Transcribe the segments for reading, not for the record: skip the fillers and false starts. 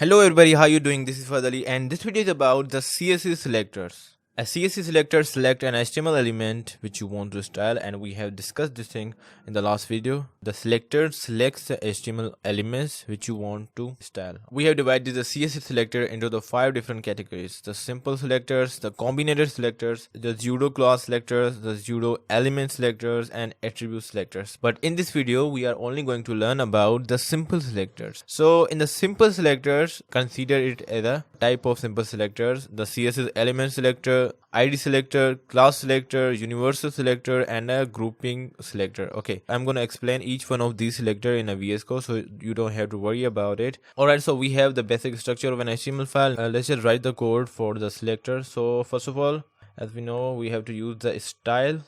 Hello everybody, how you doing? This is Fahad and this video is about the CSS selectors. A CSS selector select an HTML element which you want to style, and we have discussed this thing in the last video. The selector selects the HTML elements which you want to style. We have divided the CSS selector into the 5 different categories: the simple selectors, the combinator selectors, the pseudo-class selectors, the pseudo-element selectors, and attribute selectors. But in this video we are only going to learn about the simple selectors. So in the simple selectors, consider it as a type of simple selectors: the CSS element selector, ID selector, class selector, universal selector, and a grouping selector. Okay, I'm gonna explain each one of these selector in a VS Code, so you don't have to worry about it. Alright, so we have the basic structure of an HTML file. Let's just write the code for the selector. So first of all, as we know, we have to use the style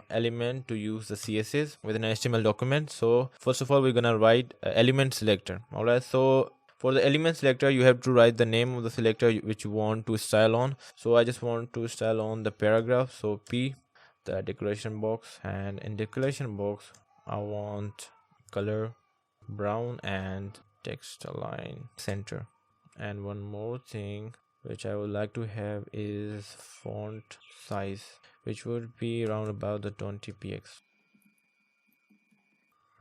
element to use the CSS within an HTML document. So first of all, we're gonna write element selector. Alright, so for the element selector, you have to write the name of the selector which you want to style on. So I just want to style on the paragraph. So P, the declaration box, and in declaration box, I want color brown and text align center. And one more thing which I would like to have is font size, which would be around about the 20 px.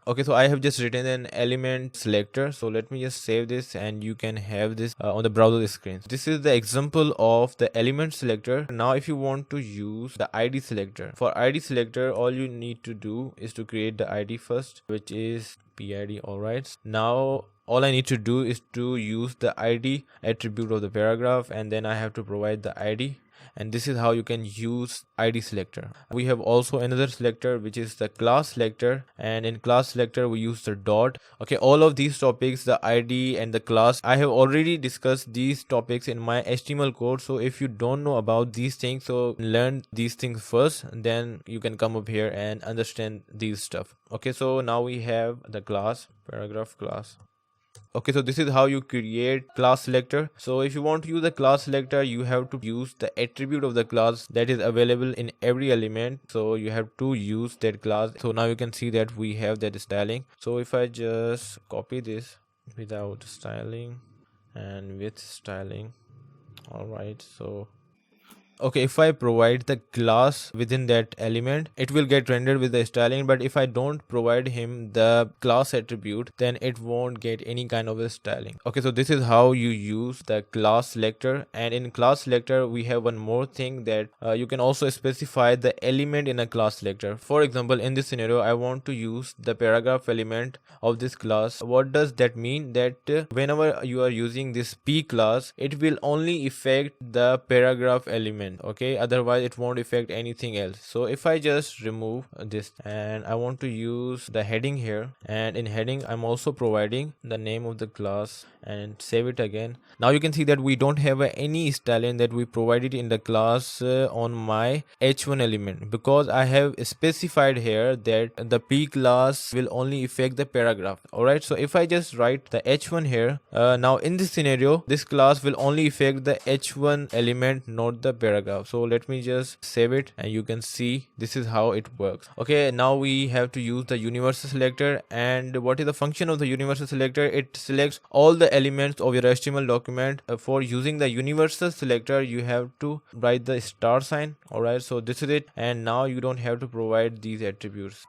Okay, so I have just written an element selector. So let me just save this, and you can have this on the browser screen. This is the example of the element selector. Now if you want to use the ID selector, for ID selector all you need to do is to create the ID first, which is PID. Alright, now all I need to do is to use the ID attribute of the paragraph, and then I have to provide the ID. And this is how you can use ID selector. We have also another selector which is the class selector, and in class selector we use the dot. Okay, all of these topics, the ID and the class, I have already discussed these topics in my HTML code. So if you don't know about these things, so learn these things first, then you can come up here and understand these stuff. Okay, so now we have the class, paragraph class. Okay, so this is how you create class selector. So if you want to use the class selector, you have to use the attribute of the class that is available in every element. So you have to use that class. So now you can see that we have that styling. So if I just copy this without styling and with styling, all right, so okay, if I provide the class within that element, it will get rendered with the styling. But if I don't provide him the class attribute, then it won't get any kind of a styling. Okay, so this is how you use the class selector. And in class selector we have one more thing, that you can also specify the element in a class selector. For example, in this scenario I want to use the paragraph element of this class. What does that mean? That whenever you are using this P class, it will only affect the paragraph element. Okay, otherwise it won't affect anything else. So if I just remove this and I want to use the heading here, and in heading I'm also providing the name of the class, and save it again. Now you can see that we don't have any styling that we provided in the class on my h1 element, because I have specified here that the P class will only affect the paragraph. Alright, so if I just write the h1 here, now in this scenario this class will only affect the h1 element, not the paragraph. So let me just save it, and you can see this is how it works. Okay, now we have to use the universal selector. And what is the function of the universal selector? It selects all the elements of your HTML document. For using the universal selector, you have to write the star sign. Alright, so this is it, and now you don't have to provide these attributes.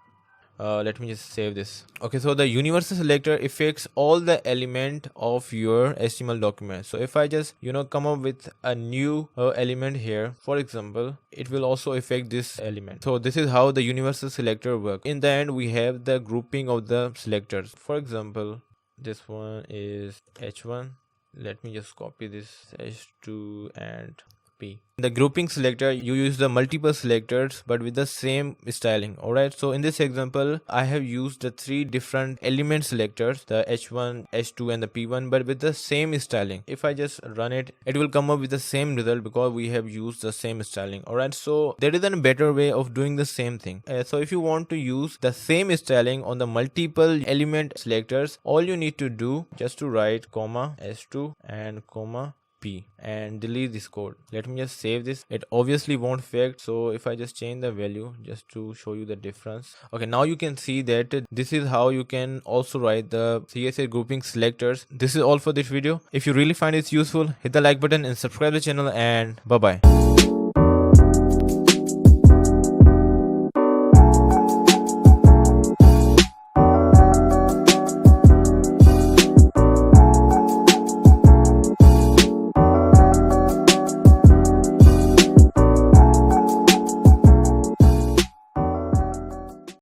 Let me just save this. Okay, so the universal selector affects all the element of your HTML document. So if I just come up with a new element here, for example, it will also affect this element. So this is how the universal selector works. In the end we have the grouping of the selectors. For example, this one is h1. Let me just copy this h2 and P. In the grouping selector you use the multiple selectors but with the same styling. Alright, so in this example I have used the 3 different element selectors, the h1, h2 and the p1, but with the same styling. If I just run it, it will come up with the same result because we have used the same styling. Alright, so there is a better way of doing the same thing. So if you want to use the same styling on the multiple element selectors, all you need to do just to write comma h2 and comma p and delete this code. Let me just save this. It obviously won't affect, so if I just change the value just to show you the difference. Okay, now you can see that this is how you can also write the CSS grouping selectors. This is all for this video. If you really find it useful, hit the like button and subscribe to the channel, and bye bye.